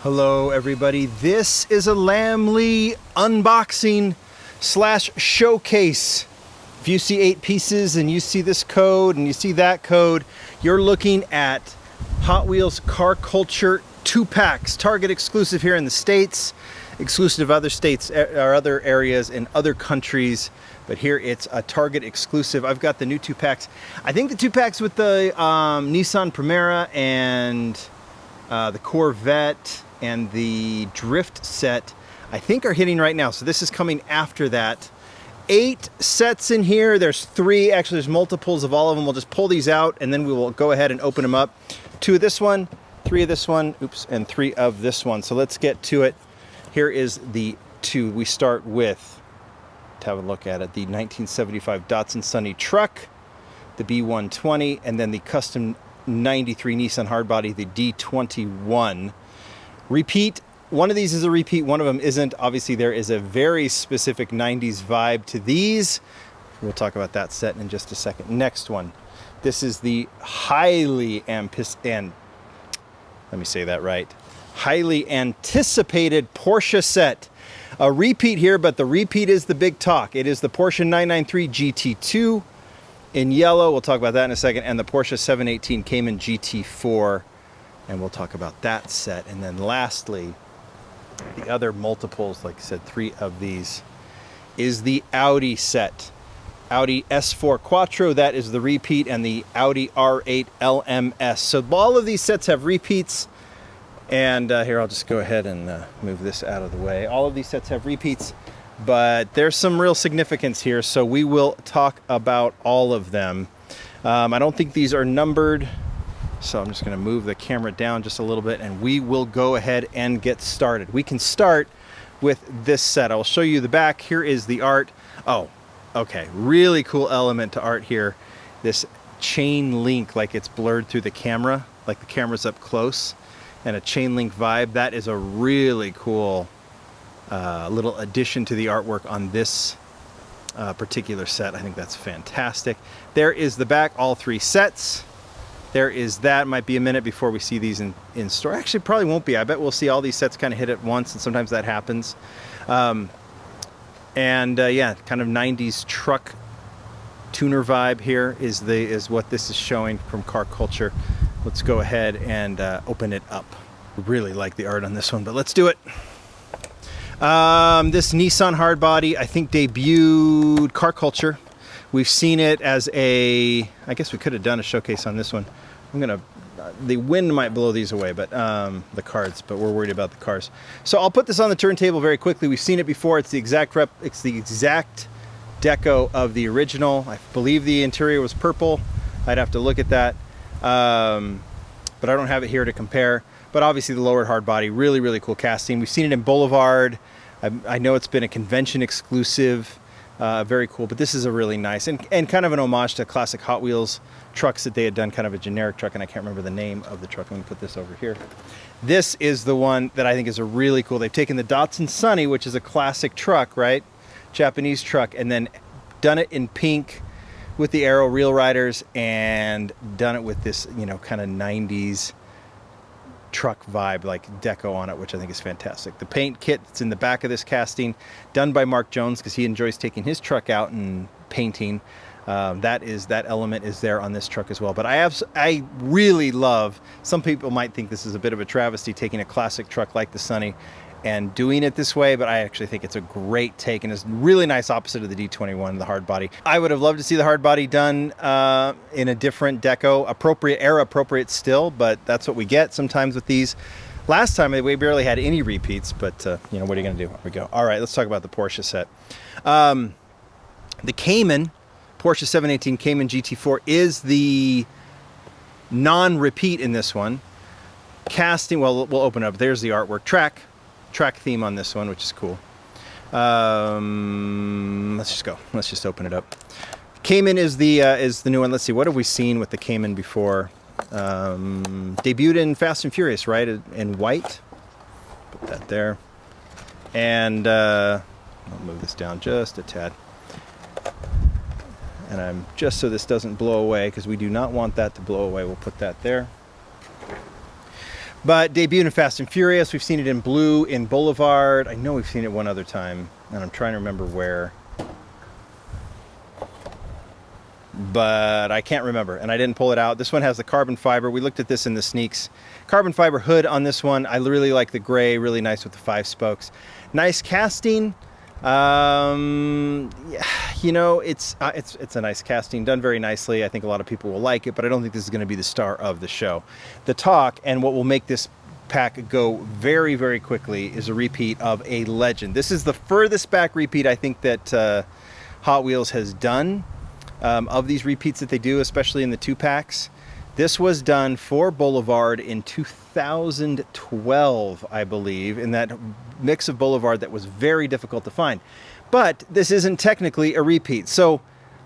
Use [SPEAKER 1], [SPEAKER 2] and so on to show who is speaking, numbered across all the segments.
[SPEAKER 1] Hello everybody, this is a Lamley unboxing slash showcase. If you see 8 pieces and you see this code and you see that code, you're looking at Hot Wheels Car Culture 2-packs, Target exclusive here in the States, exclusive to other states or other areas in other countries, but here it's a Target exclusive. I've got the new 2-packs. I think the 2-packs with the Nissan Primera and the Corvette and the Drift set, I think are hitting right now. So this is coming after that. 8 sets in here. There's 3, actually there's multiples of all of them. We'll just pull these out and then we will go ahead and open them up. 2 of this one, 3 of this one, oops, and 3 of this one. So let's get to it. Here is the 2. We start with, to have a look at it, the 1975 Datsun Sunny truck, the B120, and then the custom 93 Nissan hardbody, the D21. Repeat. One of these is a repeat, one of them isn't. Obviously there is a very specific 90s vibe to these. We'll talk about that set in just a second. Next one. This is the highly anticipated Porsche set. A repeat here, but the repeat is the big talk. It is the Porsche 993 GT2 in yellow. We'll talk about that in a second. And the Porsche 718 Cayman GT4. And we'll talk about that set. And then lastly, the other multiples, like I said, 3 of these, is the Audi set. Audi S4 Quattro, that is the repeat, and the Audi R8 LMS. So all of these sets have repeats. And here, I'll just go ahead and move this out of the way. All of these sets have repeats, but there's some real significance here. So we will talk about all of them. I don't think these are numbered. So I'm just going to move the camera down just a little bit and we will go ahead and get started. We can start with this set. I'll show you the back. Here is the art. Oh, okay. Really cool element to art here. This chain link, like it's blurred through the camera, like the camera's up close, and a chain link vibe. That is a really cool little addition to the artwork on this particular set. I think that's fantastic. There is the back, all 3 sets. There is that. Might be a minute before we see these in store. Actually, probably won't be. I bet we'll see all these sets kind of hit at once, and sometimes that happens. Yeah, kind of 90s truck tuner vibe here is what this is showing from Car Culture. Let's go ahead and open it up. Really like the art on this one, but let's do it. This Nissan hardbody, I think, debuted Car Culture. We've seen it as I guess we could have done a showcase on this one. The wind might blow these away, but the cards, but we're worried about the cars. So I'll put this on the turntable very quickly. We've seen it before. It's the exact deco of the original. I believe the interior was purple. I'd have to look at that. But I don't have it here to compare. But obviously the lowered hard body, really, really cool casting. We've seen it in Boulevard. I know it's been a convention exclusive. Very cool, but this is a really nice and kind of an homage to classic Hot Wheels trucks that they had done, kind of a generic truck, and I can't remember the name of the truck. I'm gonna put this over here. This is the one that I think is a really cool. They've taken the Datsun Sunny, which is a classic truck, right? Japanese truck, and then done it in pink with the Aero Real Riders and done it with this, kind of 90s truck vibe, like deco on it, which I think is fantastic. The paint kit that's in the back of this casting, done by Mark Jones, because he enjoys taking his truck out and painting. That element is there on this truck as well. But I really love, some people might think this is a bit of a travesty, taking a classic truck like the Sunny and doing it this way, but I actually think it's a great take and is really nice opposite of the D21, the hard body. I would have loved to see the hard body done in a different deco, era appropriate still, but that's what we get sometimes with these. Last time we barely had any repeats, but what are you gonna do? Here we go. All right, let's talk about the Porsche set. The Cayman, Porsche 718 Cayman GT4 is the non-repeat in this one. Casting, well, we'll open it up. There's the artwork. Track theme on this one, which is cool. Let's just go. Let's just open it up. Cayman is the new one. Let's see, what have we seen with the Cayman before? Debuted in Fast and Furious, right? In white. Put that there. And I'll move this down just a tad. And I'm just so this doesn't blow away, because we do not want that to blow away. We'll put that there. But debuted in Fast and Furious. We've seen it in blue in Boulevard. I know we've seen it one other time, and I'm trying to remember where. But I can't remember, and I didn't pull it out. This one has the carbon fiber. We looked at this in the sneaks. Carbon fiber hood on this one. I really like the gray, really nice with the 5 spokes. Nice casting. Yeah, you know, it's a nice casting, done very nicely. I think a lot of people will like it, but I don't think this is going to be the star of the show. The talk, and what will make this pack go very, very quickly, is a repeat of a legend. This is the furthest back repeat I think that Hot Wheels has done. Of these repeats that they do, especially in the 2-packs. This was done for Boulevard in 2012, I believe, in that mix of Boulevard that was very difficult to find. But this isn't technically a repeat. So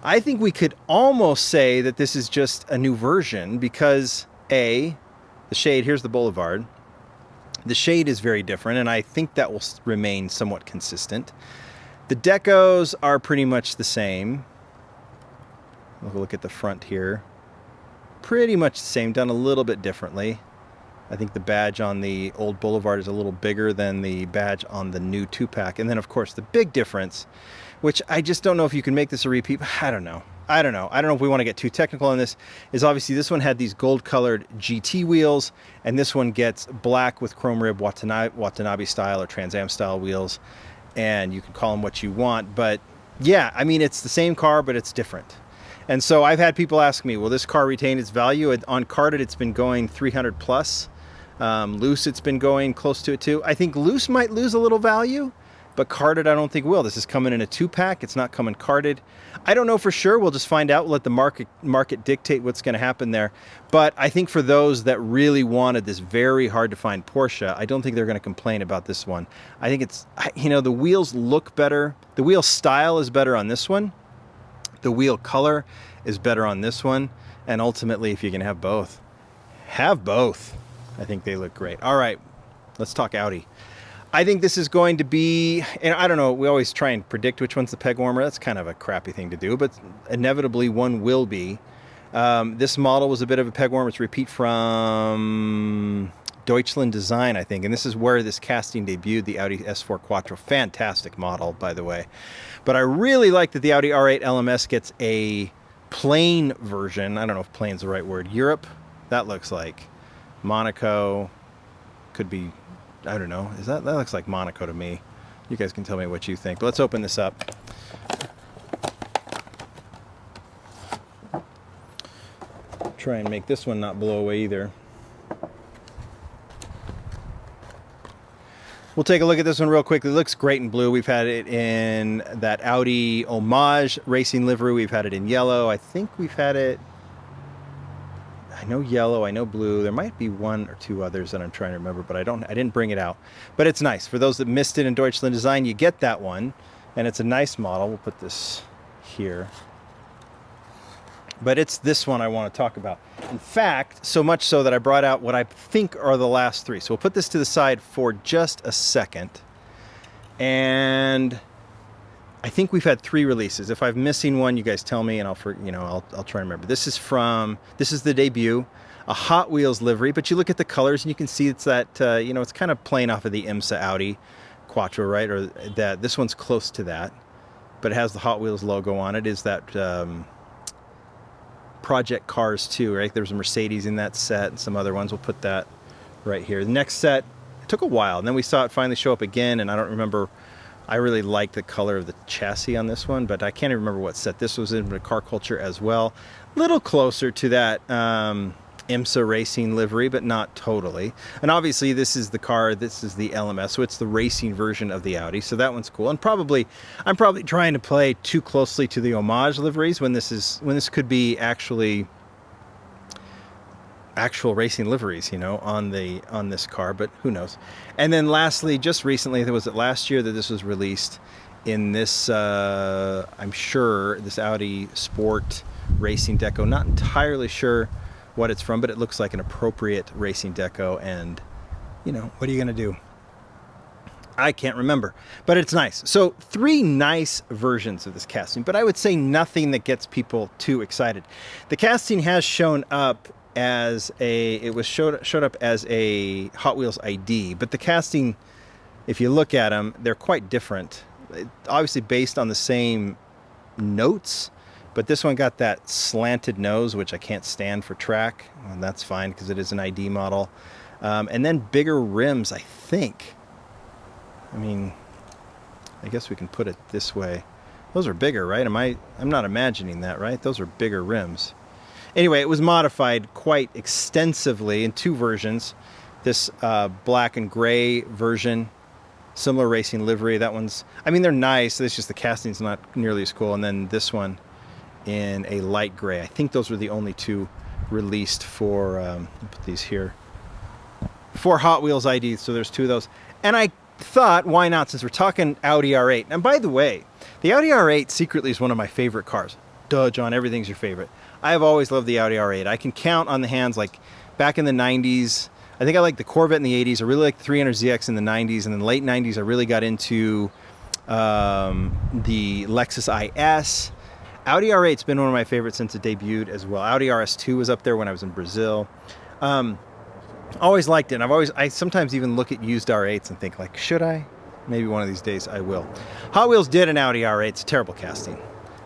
[SPEAKER 1] I think we could almost say that this is just a new version because, A, the shade, here's the Boulevard. The shade is very different, and I think that will remain somewhat consistent. The decos are pretty much the same. We'll look at the front here. Pretty much the same, done a little bit differently. I think the badge on the old Boulevard is a little bigger than the badge on the new 2-pack. And then, of course, the big difference, which I just don't know if you can make this a repeat. I don't know. I don't know if we want to get too technical on this, is obviously this one had these gold-colored GT wheels, and this one gets black with chrome rib Watanabe style or Trans Am style wheels. And you can call them what you want. But, yeah, I mean, it's the same car, but it's different. And so I've had people ask me, will this car retain its value? On carded, it's been going 300 plus. Loose, it's been going close to it too. I think loose might lose a little value, but carded I don't think will. This is coming in a 2-pack. It's not coming carded. I don't know for sure. We'll just find out. We'll let the market dictate what's going to happen there. But I think for those that really wanted this very hard to find Porsche, I don't think they're going to complain about this one. I think it's, you know, the wheels look better. The wheel style is better on this one. The wheel color is better on this one. And ultimately, if you can have both, have both. I think they look great. All right, let's talk Audi. I think this is going to be, and I don't know, we always try and predict which one's the peg warmer. That's kind of a crappy thing to do, but inevitably one will be. This model was a bit of a peg warmer. It's a repeat from Deutschland Design, I think. And this is where this casting debuted, the Audi S4 Quattro. Fantastic model, by the way. But I really like that the Audi R8 LMS gets a plain version. I don't know if plain's the right word. Europe, that looks like Monaco. Could be, I don't know. That looks like Monaco to me. You guys can tell me what you think. But let's open this up. Try and make this one not blow away either. We'll take a look at this one real quickly. It looks great in blue. We've had it in that Audi Homage racing livery. We've had it in yellow. I think we've had it, I know yellow, I know blue. There might be one or two others that I'm trying to remember, but I didn't bring it out. But it's nice. For those that missed it in Deutschland Design, you get that one. And it's a nice model. We'll put this here. But it's this one I want to talk about. In fact, so much so that I brought out what I think are the last three. So we'll put this to the side for just a second. And I think we've had 3 releases. If I'm missing one, you guys tell me, and I'll try and remember. This is the debut, a Hot Wheels livery. But you look at the colors and you can see it's that it's kind of playing off of the IMSA Audi Quattro, right? Or that this one's close to that, but it has the Hot Wheels logo on it. Is that Project Cars 2, right? There's a Mercedes in that set and some other ones. We'll put that right here. The next set, it took a while, and then we saw it finally show up again, and I don't remember. I really liked the color of the chassis on this one, but I can't even remember what set this was in, but Car Culture as well. Little closer to that IMSA racing livery, but not totally. And obviously this is the car, this is the LMS, so it's the racing version of the Audi, so that one's cool. And I'm probably trying to play too closely to the Homage liveries when this could be actual racing liveries, on this car, but who knows. And then lastly, just recently, was it last year that this was released in this, I'm sure, this Audi Sport racing deco. Not entirely sure what it's from, but it looks like an appropriate racing deco, and what are you going to do? I can't remember, but it's nice. So 3 nice versions of this casting, but I would say nothing that gets people too excited. The casting has shown up as showed up as a Hot Wheels ID, but the casting, if you look at them, they're quite different. Obviously based on the same notes, but this one got that slanted nose, which I can't stand for track, and that's fine because it is an ID model. And then bigger rims, I think. I mean, I guess we can put it this way. Those are bigger, right? I'm not imagining that, right? Those are bigger rims. Anyway, it was modified quite extensively in two versions. This black and gray version, similar racing livery. that one's, I mean, they're nice. It's just the casting's not nearly as cool. And then this one in a light gray. I think those were the only two released for, I'll put these here, for Hot Wheels IDs. So there's two of those. And I thought, why not, since we're talking Audi R8. And by the way, the Audi R8 secretly is one of my favorite cars. Duh, John, everything's your favorite. I have always loved the Audi R8. I can count on the hands, like back in the 90s. I think I liked the Corvette in the 80s. I really liked the 300ZX in the 90s. And in the late 90s, I really got into the Lexus IS. Audi R8's been one of my favorites since it debuted as well. Audi RS2 was up there when I was in Brazil. Always liked it. And I sometimes even look at used R8s and think, like, should I? Maybe one of these days I will. Hot Wheels did an Audi R8. It's terrible casting.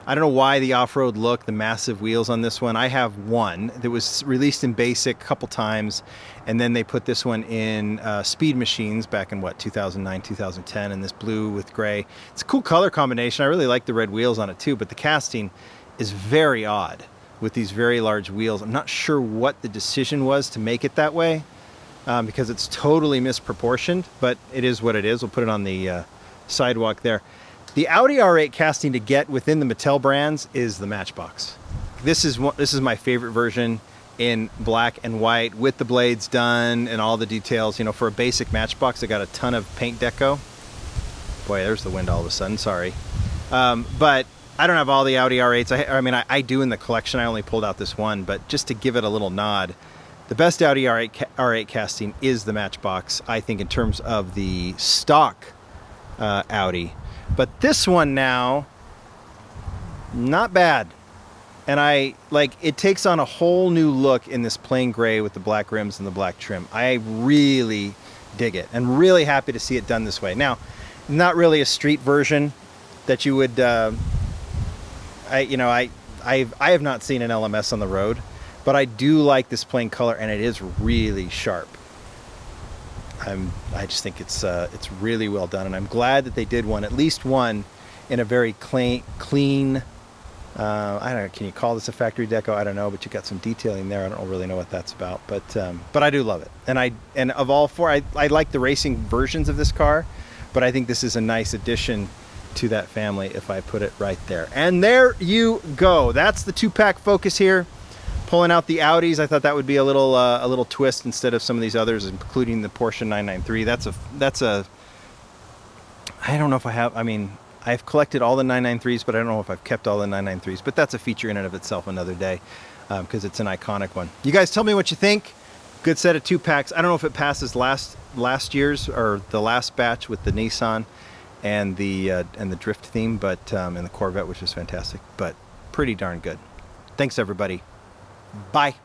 [SPEAKER 1] I don't know why the off-road look, the massive wheels on this one. I have one that was released in basic a couple times, and then they put this one in Speed Machines back in, 2009, 2010, and this blue with gray. It's a cool color combination. I really like the red wheels on it too, but the casting is very odd with these very large wheels. I'm not sure what the decision was to make it that way because it's totally misproportioned, but it is what it is. We'll put it on the sidewalk there. The Audi R8 casting to get within the Mattel brands is the Matchbox. This is my favorite version in black and white with the blades done and all the details. You know, for a basic Matchbox, I got a ton of paint deco. Boy, there's the wind all of a sudden, sorry. But I don't have all the Audi R8s. I do in the collection. I only pulled out this one, but just to give it a little nod, the best Audi R8 casting is the Matchbox, I think, in terms of the stock Audi. But this one now, not bad. And it takes on a whole new look in this plain gray with the black rims and the black trim. I really dig it and really happy to see it done this way. Now, not really a street version that you would, I have not seen an LMS on the road, but I do like this plain color and it is really sharp. I just think it's really well done, and I'm glad that they did one, at least one, in a very clean. I don't know. Can you call this a factory deco? I don't know, but you got some detailing there. I don't really know what that's about, but I do love it. And of all four, I like the racing versions of this car, but I think this is a nice addition to that family if I put it right there. And there you go. That's the two-pack Focus here. Pulling out the Audis, I thought that would be a little twist instead of some of these others, including the Porsche 993. That's a. I don't know if I have. I mean, I've collected all the 993s, but I don't know if I've kept all the 993s. But that's a feature in and of itself another day, because it's an iconic one. You guys, tell me what you think. Good set of two packs. I don't know if it passes last year's or the last batch with the Nissan and the drift theme, but and the Corvette, which is fantastic, but pretty darn good. Thanks, everybody. Bye.